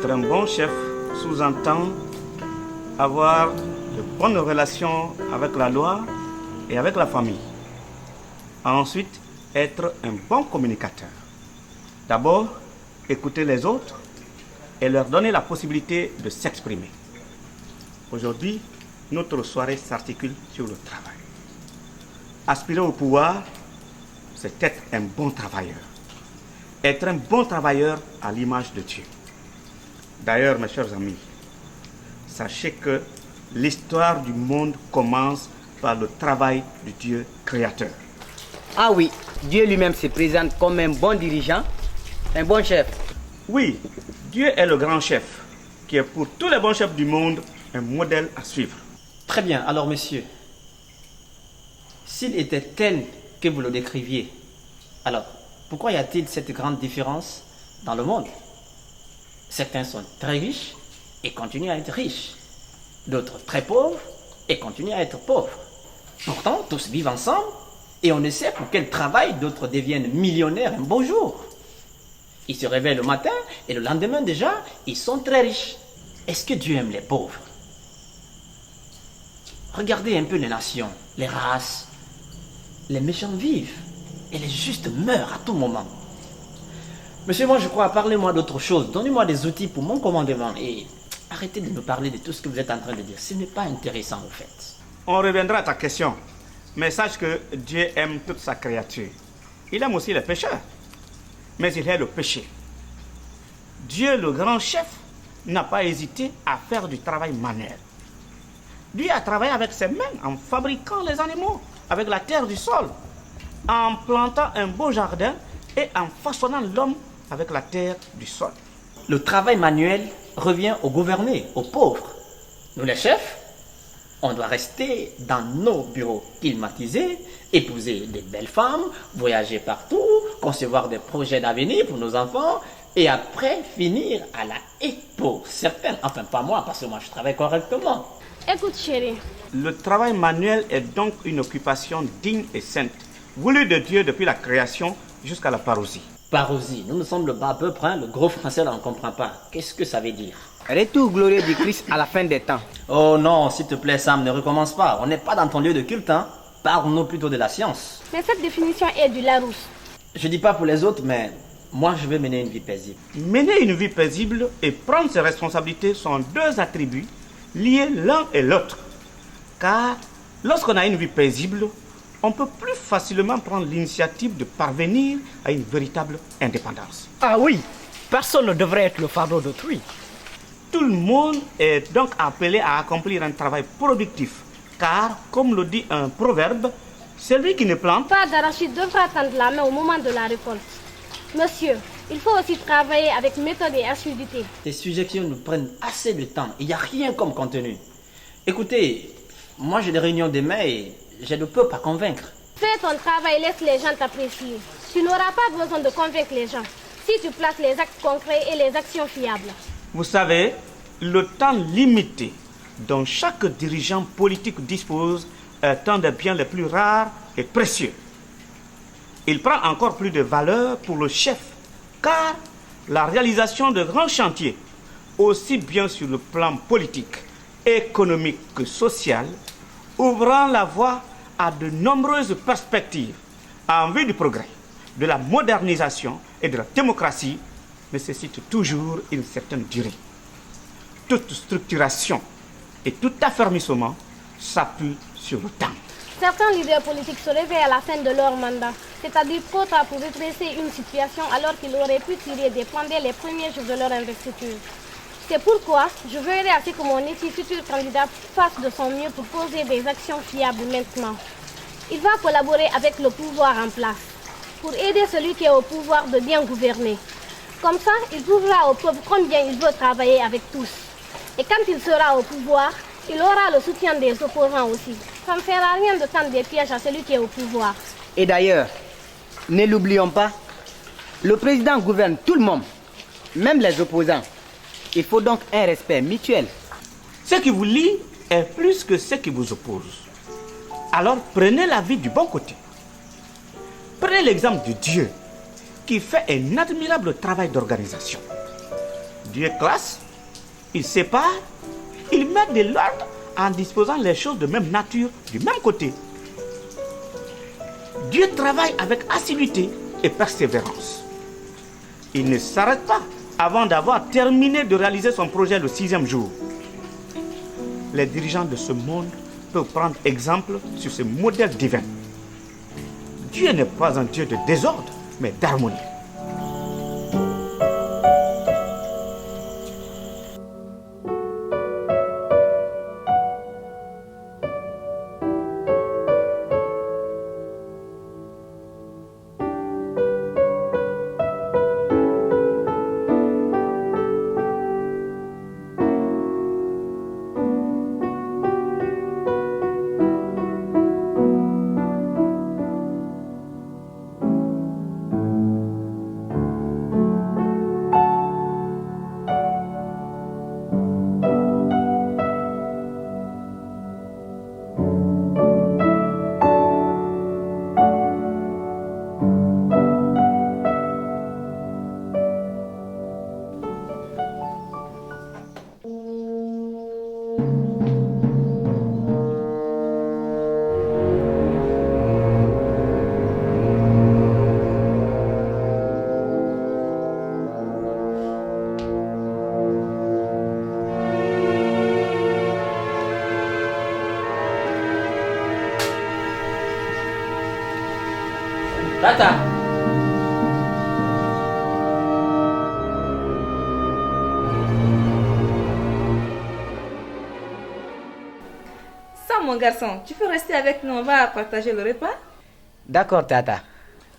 Être un bon chef sous-entend avoir de bonnes relations avec la loi et avec la famille. Ensuite, être un bon communicateur. D'abord, écouter les autres et leur donner la possibilité de s'exprimer. Aujourd'hui, notre soirée s'articule sur le travail. Aspirer au pouvoir, c'est être un bon travailleur. Être un bon travailleur à l'image de Dieu. D'ailleurs, mes chers amis, sachez que l'histoire du monde commence par le travail du Dieu créateur. Ah oui, Dieu lui-même se présente comme un bon dirigeant, un bon chef. Oui, Dieu est le grand chef, qui est pour tous les bons chefs du monde un modèle à suivre. Très bien, alors monsieur, s'il était tel que vous le décriviez, alors pourquoi y a-t-il cette grande différence dans le monde? Certains sont très riches et continuent à être riches. D'autres très pauvres et continuent à être pauvres. Pourtant, tous vivent ensemble et on ne sait pour quel travail d'autres deviennent millionnaires un beau jour. Ils se réveillent le matin et le lendemain déjà, ils sont très riches. Est-ce que Dieu aime les pauvres? Regardez un peu les nations, les races. Les méchants vivent et les justes meurent à tout moment. Monsieur, moi je crois, parlez-moi d'autre chose. Donnez-moi des outils pour mon commandement et arrêtez de me parler de tout ce que vous êtes en train de dire. Ce n'est pas intéressant en fait. On reviendra à ta question. Mais sache que Dieu aime toute sa créature. Il aime aussi les pécheurs. Mais il est le péché. Dieu, le grand chef, n'a pas hésité à faire du travail manuel. Dieu a travaillé avec ses mains en fabriquant les animaux, avec la terre du sol, en plantant un beau jardin et en façonnant l'homme avec la terre du sol. Le travail manuel revient aux gouvernés, aux pauvres. Nous les chefs, on doit rester dans nos bureaux climatisés, épouser des belles femmes, voyager partout, concevoir des projets d'avenir pour nos enfants et après finir à la haie pour certains. Enfin, pas moi, parce que moi je travaille correctement. Écoute chérie. Le travail manuel est donc une occupation digne et sainte, voulue de Dieu depuis la création jusqu'à la parousie. Parousie, nous sommes le bas peuple, hein, le gros français là on ne comprend pas. Qu'est-ce que ça veut dire? Retour glorieux du Christ à la fin des temps. Oh non, s'il te plaît Sam, ne recommence pas. On n'est pas dans ton lieu de culte, hein. Parle-nous plutôt de la science. Mais cette définition est du Larousse. Je dis pas pour les autres, mais moi je vais mener une vie paisible. Mener une vie paisible et prendre ses responsabilités sont deux attributs liés l'un et l'autre. Car lorsqu'on a une vie paisible, on peut plus facilement prendre l'initiative de parvenir à une véritable indépendance. Ah oui, personne ne devrait être le fardeau d'autrui. Tout le monde est donc appelé à accomplir un travail productif. Car, comme le dit un proverbe, celui qui ne plante Pas d'arachide devra tendre la main au moment de la récolte. Monsieur, il faut aussi travailler avec méthode et assiduité. Tes suggestions nous prennent assez de temps. Il n'y a rien comme contenu. Écoutez, moi j'ai des réunions demain et j'ai le peuple à convaincre. Fais ton travail, laisse les gens t'apprécier. Tu n'auras pas besoin de convaincre les gens si tu places les actes concrets et les actions fiables. Vous savez, le temps limité dont chaque dirigeant politique dispose est un des biens les plus rares et précieux. Il prend encore plus de valeur pour le chef, car la réalisation de grands chantiers, aussi bien sur le plan politique, économique que social, ouvrant la voie à de nombreuses perspectives en vue du progrès, de la modernisation et de la démocratie, nécessite toujours une certaine durée. Toute structuration et tout affermissement s'appuie sur le temps. Certains leaders politiques se réveillent à la fin de leur mandat, c'est-à-dire trop tard pour redresser une situation alors qu'ils auraient pu tirer des points dès les premiers jours de leur investiture. C'est pourquoi je veillerai à ce que mon futur candidat fasse de son mieux pour poser des actions fiables maintenant. Il va collaborer avec le pouvoir en place pour aider celui qui est au pouvoir de bien gouverner. Comme ça, il prouvera au peuple combien il veut travailler avec tous. Et quand il sera au pouvoir, il aura le soutien des opposants aussi. Ça ne sert à rien de tendre des pièges à celui qui est au pouvoir. Et d'ailleurs, ne l'oublions pas, le président gouverne tout le monde, même les opposants. Il faut donc un respect mutuel. Ce qui vous lie est plus que ce qui vous oppose. Alors prenez la vie du bon côté. Prenez l'exemple de Dieu qui fait un admirable travail d'organisation. Dieu classe, il sépare, il met de l'ordre en disposant les choses de même nature, du même côté. Dieu travaille avec assiduité et persévérance. Il ne s'arrête pas avant d'avoir terminé de réaliser son projet le 6e jour. Les dirigeants de ce monde peuvent prendre exemple sur ce modèle divin. Dieu n'est pas un Dieu de désordre, mais d'harmonie. Tata. Ça, mon garçon, tu peux rester avec nous, on va partager le repas. D'accord, Tata.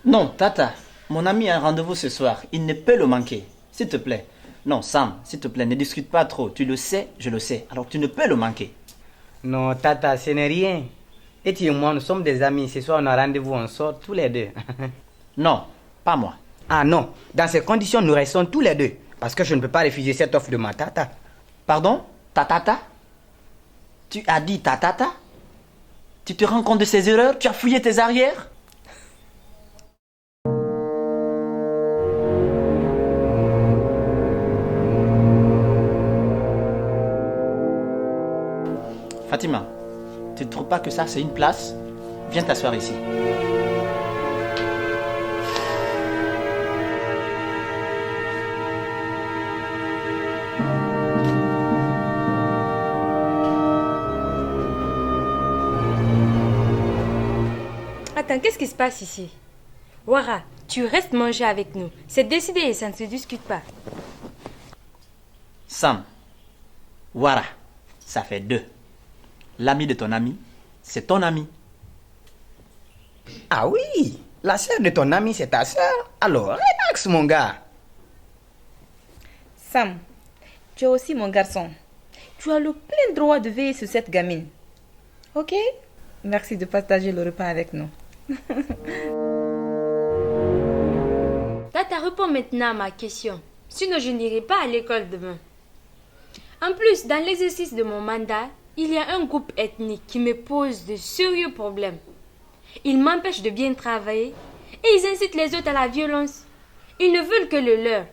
Non, Tata, mon ami a un rendez-vous ce soir. Il ne peut le manquer. S'il te plaît. Non, Sam, s'il te plaît, ne discute pas trop. Tu le sais, je le sais. Alors tu ne peux le manquer. Non, Tata, ce n'est rien. Et tu et moi, nous sommes des amis. Ce soir, on a rendez-vous, on sort tous les deux. Non, pas moi. Ah non, dans ces conditions, nous restons tous les deux. Parce que je ne peux pas refuser cette offre de ma Tata. Pardon? Ta tata? Tu as dit ta tata? Tu te rends compte de ces erreurs? Tu as fouillé tes arrières? Fatima, tu ne trouves pas que ça c'est une place? Viens t'asseoir ici. Attends, qu'est-ce qui se passe ici? Wara, tu restes manger avec nous. C'est décidé et ça ne se discute pas. Sam, Wara, ça fait 2. L'ami de ton ami, c'est ton ami. Ah oui, la sœur de ton ami, c'est ta sœur. Alors, relax, mon gars. Sam, tu es aussi mon garçon. Tu as le plein droit de veiller sur cette gamine. Ok? Merci de partager le repas avec nous. Tata, réponds maintenant à ma question. Sinon, je n'irai pas à l'école demain. En plus, dans l'exercice de mon mandat, il y a un groupe ethnique qui me pose de sérieux problèmes. Ils m'empêchent de bien travailler et ils incitent les autres à la violence. Ils ne veulent que le leur.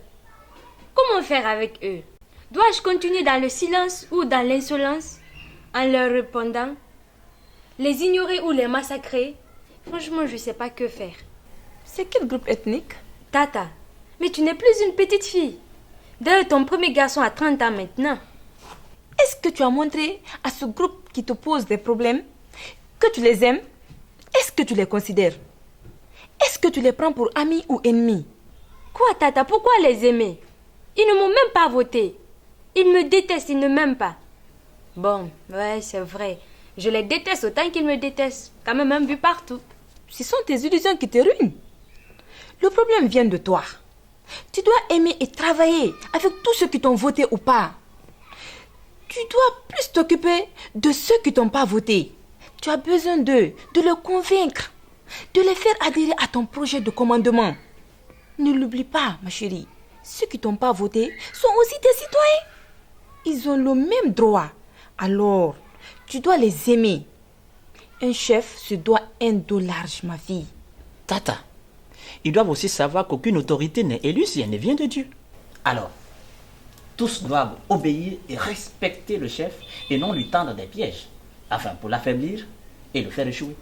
Comment faire avec eux? Dois-je continuer dans le silence ou dans l'insolence en leur répondant? Les ignorer ou les massacrer? Franchement, je ne sais pas que faire. C'est quel groupe ethnique? Tata, mais tu n'es plus une petite fille. D'ailleurs, ton premier garçon a 30 ans maintenant. Est-ce que tu as montré à ce groupe qui te pose des problèmes que tu les aimes? Est-ce que tu les considères? Est-ce que tu les prends pour amis ou ennemis? Quoi, Tata? Pourquoi les aimer? Ils ne m'ont même pas voté. Ils me détestent, ils ne m'aiment pas. Bon, ouais, c'est vrai. Je les déteste autant qu'ils me détestent. Quand même un but partout. Ce sont tes illusions qui te ruinent. Le problème vient de toi. Tu dois aimer et travailler avec tous ceux qui t'ont voté ou pas. Tu dois plus t'occuper de ceux qui t'ont pas voté. Tu as besoin d'eux, de les convaincre, de les faire adhérer à ton projet de commandement. Ne l'oublie pas, ma chérie. Ceux qui t'ont pas voté sont aussi tes citoyens. Ils ont le même droit. Alors, tu dois les aimer. Un chef se doit un dos large, ma fille. Tata, ils doivent aussi savoir qu'aucune autorité n'est élue si elle ne vient de Dieu. Alors, tous doivent obéir et respecter le chef et non lui tendre des pièges, afin pour l'affaiblir et le faire échouer.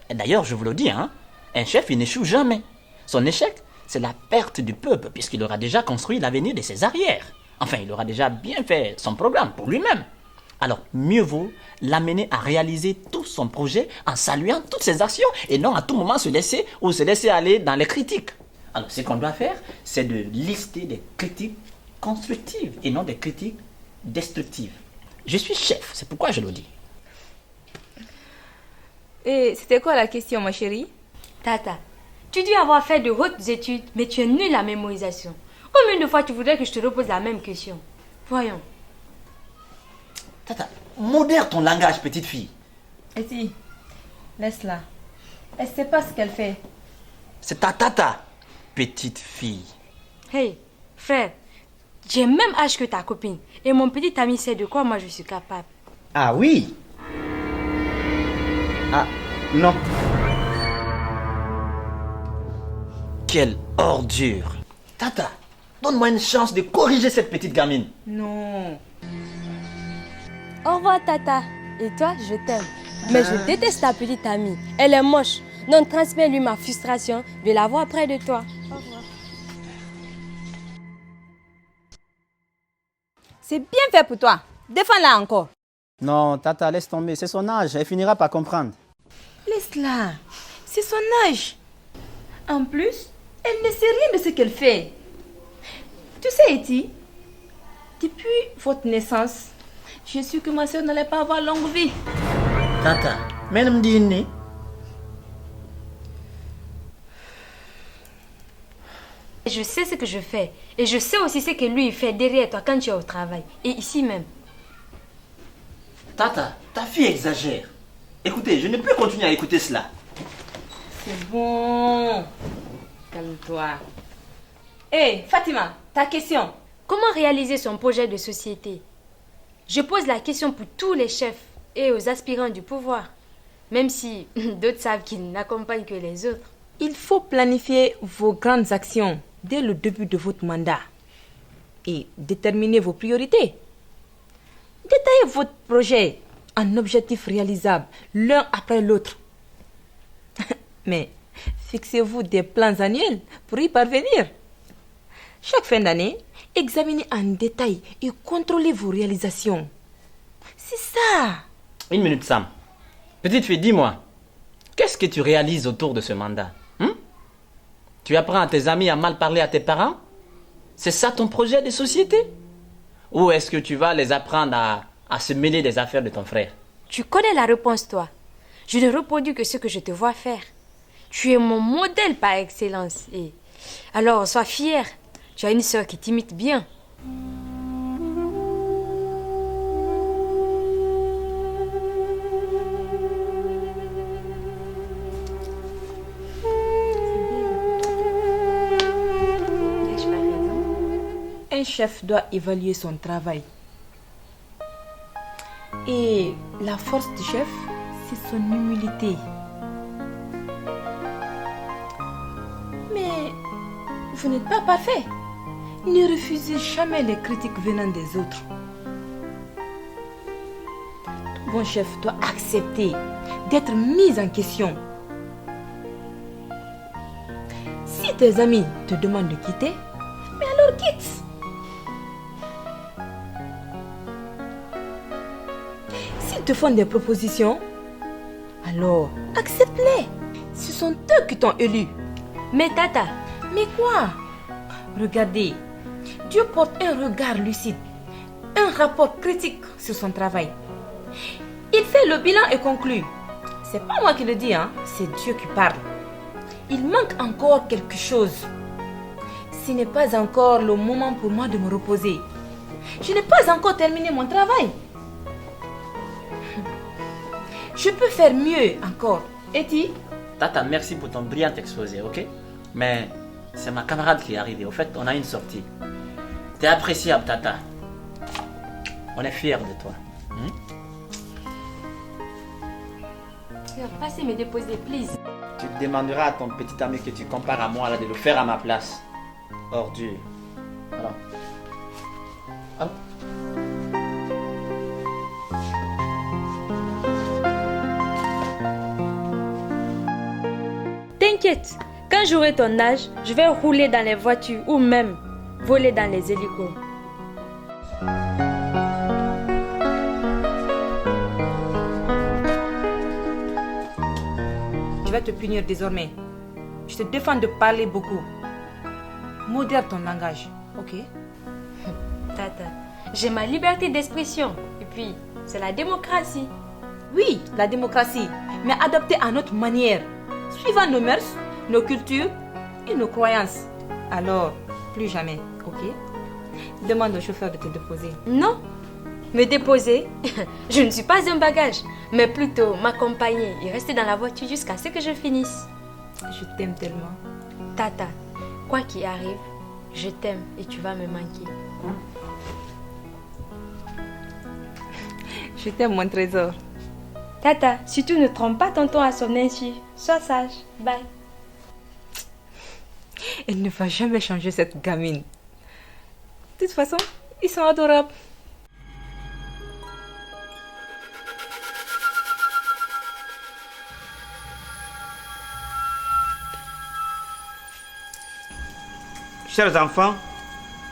Et d'ailleurs, je vous le dis, hein, un chef, il n'échoue jamais. Son échec, c'est la perte du peuple, puisqu'il aura déjà construit l'avenir de ses arrières. Enfin, il aura déjà bien fait son programme pour lui-même. Alors, mieux vaut l'amener à réaliser tout son projet en saluant toutes ses actions et non à tout moment se laisser aller dans les critiques. Alors, ce qu'on doit faire, c'est de lister des critiques constructives et non des critiques destructives. Je suis chef, c'est pourquoi je le dis. Et c'était quoi la question, ma chérie? Tata, tu dis avoir fait de hautes études, mais tu es nul à mémorisation. Combien de fois tu voudrais que je te repose la même question? Voyons. Tata, modère ton langage, petite fille. Eti, laisse-la. Elle sait pas ce qu'elle fait. C'est ta tata, petite fille. Hey, frère, j'ai le même âge que ta copine. Et mon petit ami sait de quoi moi je suis capable. Ah oui? Ah, non. Quelle ordure. Tata, donne-moi une chance de corriger cette petite gamine. Non. Au revoir, Tata. Et toi, je t'aime. Mais je déteste ta petite amie. Elle est moche. Donc, transmets-lui ma frustration de la voir près de toi. Au revoir. C'est bien fait pour toi. Défends-la encore. Non, Tata, laisse tomber. C'est son âge. Elle finira par comprendre. Laisse-la. C'est son âge. En plus, elle ne sait rien de ce qu'elle fait. Tu sais, Eti, depuis votre naissance, je suis que ma soeur n'allait pas avoir longue vie. Tata, même dîner. Je sais ce que je fais. Et je sais aussi ce que lui il fait derrière toi quand tu es au travail. Et ici même. Tata, ta fille exagère. Écoutez, je ne peux continuer à écouter cela. C'est bon. Calme-toi. Hé, Fatima, ta question. Comment réaliser son projet de société? Je pose la question pour tous les chefs et aux aspirants du pouvoir. Même si d'autres savent qu'ils n'accompagnent que les autres. Il faut planifier vos grandes actions dès le début de votre mandat et déterminer vos priorités. Détaillez votre projet en objectifs réalisables l'un après l'autre. Mais fixez-vous des plans annuels pour y parvenir. Chaque fin d'année, examinez en détail et contrôlez vos réalisations. C'est ça. Une minute, Sam. Petite fille, dis-moi, qu'est-ce que tu réalises autour de ce mandat? Tu apprends à tes amis à mal parler à tes parents? C'est ça ton projet de société? Ou est-ce que tu vas les apprendre à se mêler des affaires de ton frère? Tu connais la réponse, toi. Je ne reproduis que ce que je te vois faire. Tu es mon modèle par excellence. Et alors, sois fière. Tu as une sœur qui t'imite bien. Un chef doit évaluer son travail. Et la force du chef, c'est son humilité. Mais vous n'êtes pas parfait. Ne refusez jamais les critiques venant des autres. Tout bon chef doit accepter d'être mis en question. Si tes amis te demandent de quitter, mais alors quitte. S'ils te font des propositions, alors accepte-les. Ce sont eux qui t'ont élu. Mais Tata, Mais quoi? Regardez, Dieu porte un regard lucide, un rapport critique sur son travail. Il fait le bilan et conclut. C'est pas moi qui le dis, hein, c'est Dieu qui parle. Il manque encore quelque chose. Ce n'est pas encore le moment pour moi de me reposer. Je n'ai pas encore terminé mon travail. Je peux faire mieux encore. Eti? Tata, merci pour ton brillant exposé, ok? Mais c'est ma camarade qui est arrivée. Au fait, on a une sortie. T'es appréciable, Tata. On est fiers de toi. passez me déposer, please. Tu demanderas à ton petit ami que tu compares à moi là, de le faire à ma place. Ordure. Alors. Ah. T'inquiète, quand j'aurai ton âge, je vais rouler dans les voitures ou même voler dans les hélicos. Je vais te punir désormais. Je te défends de parler beaucoup. Modère ton langage, ok? Tata, j'ai ma liberté d'expression. Et puis, c'est la démocratie. Oui, la démocratie, mais adaptée à notre manière, suivant nos mœurs, nos cultures et nos croyances. Alors, plus jamais, ok? Demande au chauffeur de te déposer. Non, me déposer, je ne suis pas un bagage, mais plutôt m'accompagner et rester dans la voiture jusqu'à ce que je finisse. Je t'aime tellement. Tata, quoi qu'il arrive, je t'aime et tu vas me manquer. Je t'aime, mon trésor. Tata, surtout ne trompe pas tonton à son insu. Sois sage. Bye. Elle ne va jamais changer cette gamine. De toute façon, ils sont adorables. Chers enfants,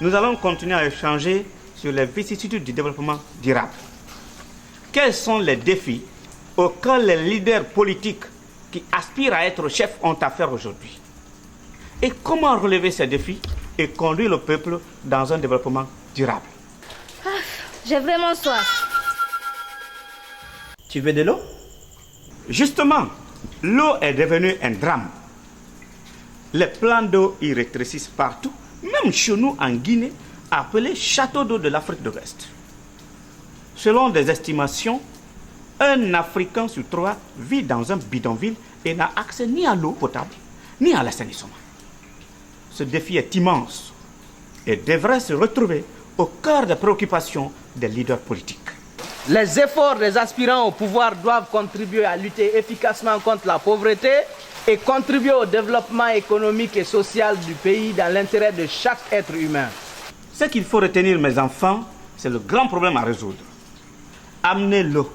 nous allons continuer à échanger sur les vicissitudes du développement durable. Quels sont les défis auxquels les leaders politiques qui aspirent à être chefs ont à faire aujourd'hui? Et comment relever ces défis et conduire le peuple dans un développement durable? J'ai vraiment soif. Tu veux de l'eau? Justement, l'eau est devenue un drame. Les plans d'eau y rétrécissent partout, même chez nous en Guinée, appelé château d'eau de l'Afrique de l'Ouest. Selon des estimations, un Africain sur 3 vit dans un bidonville et n'a accès ni à l'eau potable, ni à l'assainissement. Ce défi est immense et devrait se retrouver au cœur des préoccupations des leaders politiques. Les efforts des aspirants au pouvoir doivent contribuer à lutter efficacement contre la pauvreté et contribuer au développement économique et social du pays dans l'intérêt de chaque être humain. Ce qu'il faut retenir, mes enfants, c'est le grand problème à résoudre. Amener l'eau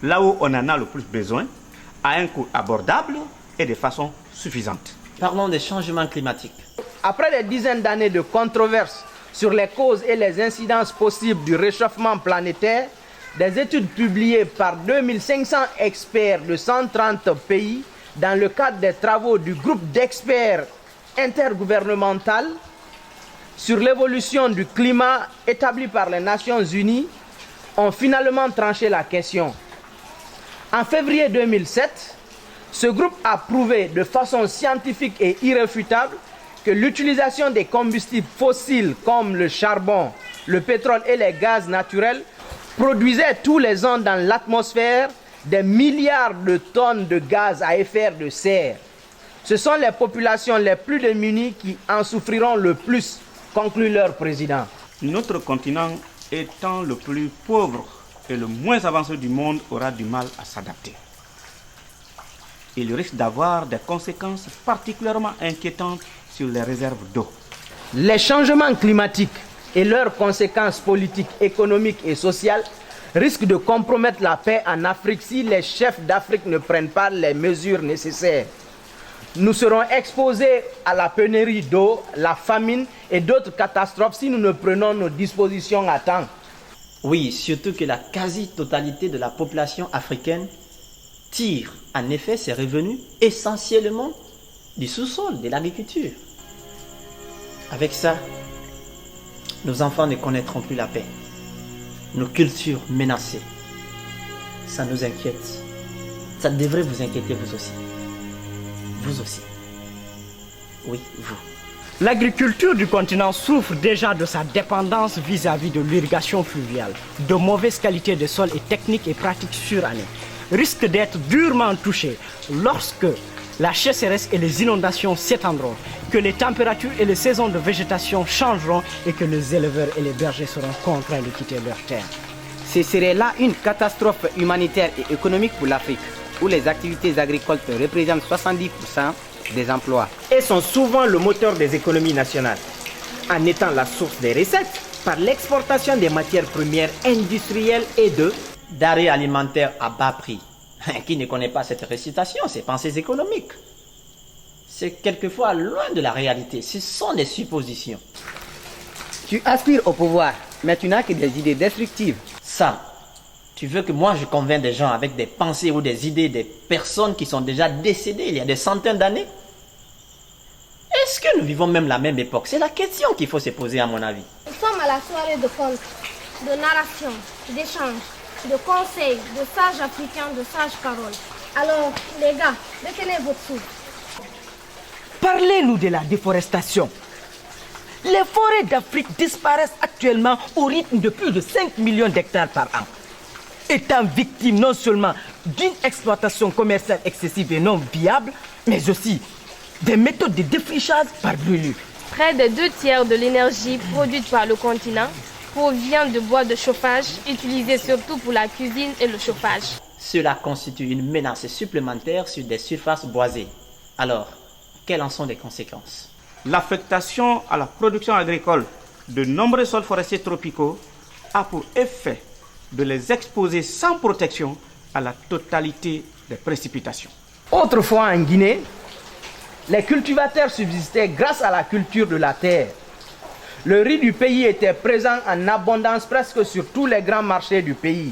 là où on en a le plus besoin, à un coût abordable et de façon suffisante. Parlons des changements climatiques. Après des dizaines d'années de controverses sur les causes et les incidences possibles du réchauffement planétaire, des études publiées par 2500 experts de 130 pays dans le cadre des travaux du groupe d'experts intergouvernemental sur l'évolution du climat établi par les Nations Unies ont finalement tranché la question. En février 2007, ce groupe a prouvé de façon scientifique et irréfutable que l'utilisation des combustibles fossiles comme le charbon, le pétrole et les gaz naturels produisait tous les ans dans l'atmosphère des milliards de tonnes de gaz à effet de serre. Ce sont les populations les plus démunies qui en souffriront le plus, conclut leur président. Notre continent étant le plus pauvre et le moins avancé du monde aura du mal à s'adapter. Il risque d'avoir des conséquences particulièrement inquiétantes sur les réserves d'eau. Les changements climatiques et leurs conséquences politiques, économiques et sociales risquent de compromettre la paix en Afrique si les chefs d'Afrique ne prennent pas les mesures nécessaires. Nous serons exposés à la pénurie d'eau, la famine et d'autres catastrophes si nous ne prenons nos dispositions à temps. Oui, surtout que la quasi-totalité de la population africaine tire en effet ses revenus essentiellement du sous-sol, de l'agriculture. Avec ça, nos enfants ne connaîtront plus la paix. Nos cultures menacées. Ça nous inquiète. Ça devrait vous inquiéter vous aussi. Vous aussi. Oui, vous. L'agriculture du continent souffre déjà de sa dépendance vis-à-vis de l'irrigation fluviale, de mauvaise qualité de sol et techniques et pratiques surannées. Risque d'être durement touchée lorsque la sécheresse et les inondations s'étendront, que les températures et les saisons de végétation changeront et que les éleveurs et les bergers seront contraints de quitter leurs terres. Ce serait là une catastrophe humanitaire et économique pour l'Afrique, où les activités agricoles représentent 70% des emplois et sont souvent le moteur des économies nationales. En étant la source des recettes, par l'exportation des matières premières industrielles et de denrées alimentaires à bas prix. Qui ne connaît pas cette récitation, ces pensées économiques? C'est quelquefois loin de la réalité. Ce sont des suppositions. Tu aspires au pouvoir, mais tu n'as que des idées destructives. Ça, tu veux que moi je convainc des gens avec des pensées ou des idées des personnes qui sont déjà décédées il y a des centaines d'années? Est-ce que nous vivons même la même époque? C'est la question qu'il faut se poser à mon avis. Nous sommes à la soirée de contes, de narration, d'échanges, de conseils, de sages africains, de sages paroles. Alors, les gars, retenez votre souffle. Parlez-nous de la déforestation. Les forêts d'Afrique disparaissent actuellement au rythme de plus de 5 millions d'hectares par an. Étant victimes non seulement d'une exploitation commerciale excessive et non viable, mais aussi des méthodes de défrichage par brûlure. Près de 2/3 de l'énergie produite par le continent provient de bois de chauffage utilisés surtout pour la cuisine et le chauffage. Cela constitue une menace supplémentaire sur des surfaces boisées. Alors, quelles en sont les conséquences? L'affectation à la production agricole de nombreux sols forestiers tropicaux a pour effet de les exposer sans protection à la totalité des précipitations. Autrefois en Guinée, les cultivateurs subsistaient grâce à la culture de la terre. Le riz du pays était présent en abondance presque sur tous les grands marchés du pays.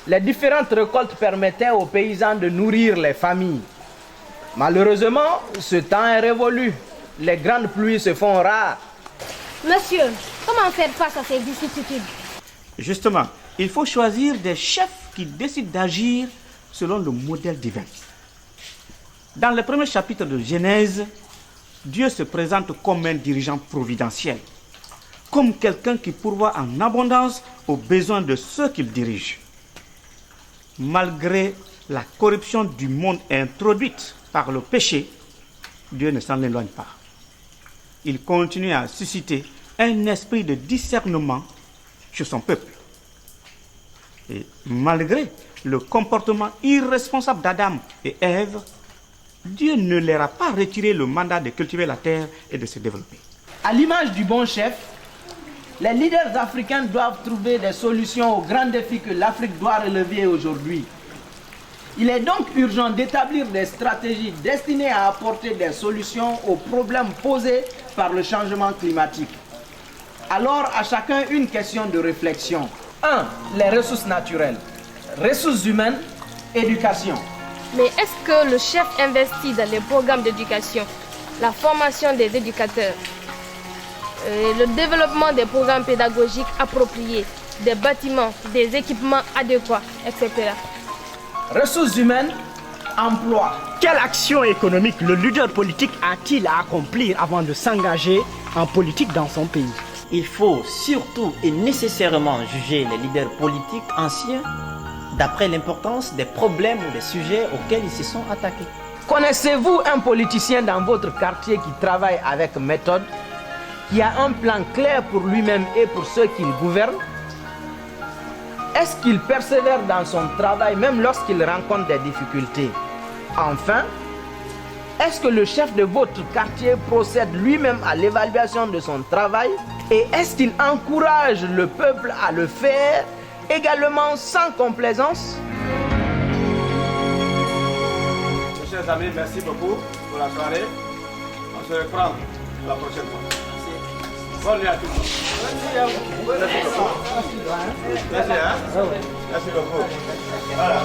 Les différentes récoltes permettaient aux paysans de nourrir les familles. Malheureusement, ce temps est révolu. Les grandes pluies se font rares. Monsieur, comment faire face à ces vicissitudes? Justement, il faut choisir des chefs qui décident d'agir selon le modèle divin. Dans le premier chapitre de Genèse, Dieu se présente comme un dirigeant providentiel, comme quelqu'un qui pourvoit en abondance aux besoins de ceux qu'il dirige. Malgré la corruption du monde introduite par le péché, Dieu ne s'en éloigne pas. Il continue à susciter un esprit de discernement chez son peuple. Et malgré le comportement irresponsable d'Adam et Ève, Dieu ne leur a pas retiré le mandat de cultiver la terre et de se développer. À l'image du bon chef, les leaders africains doivent trouver des solutions aux grands défis que l'Afrique doit relever aujourd'hui. Il est donc urgent d'établir des stratégies destinées à apporter des solutions aux problèmes posés par le changement climatique. Alors, à chacun une question de réflexion. 1. Les ressources naturelles. Ressources humaines, éducation. Mais est-ce que le chef investit dans les programmes d'éducation, la formation des éducateurs, le développement des programmes pédagogiques appropriés, des bâtiments, des équipements adéquats, etc. Ressources humaines, emploi. Quelle action économique le leader politique a-t-il à accomplir avant de s'engager en politique dans son pays? Il faut surtout et nécessairement juger les leaders politiques anciens d'après l'importance des problèmes ou des sujets auxquels ils se sont attaqués. Connaissez-vous un politicien dans votre quartier qui travaille avec méthode, qui a un plan clair pour lui-même et pour ceux qu'il gouverne? Est-ce qu'il persévère dans son travail même lorsqu'il rencontre des difficultés? Enfin, est-ce que le chef de votre quartier procède lui-même à l'évaluation de son travail? Et est-ce qu'il encourage le peuple à le faire également sans complaisance? Mes chers amis, merci beaucoup pour la soirée. On se reprend la prochaine fois. Bonne nuit à tous. Merci à vous. Merci beaucoup. Merci, hein? Merci beaucoup. Voilà.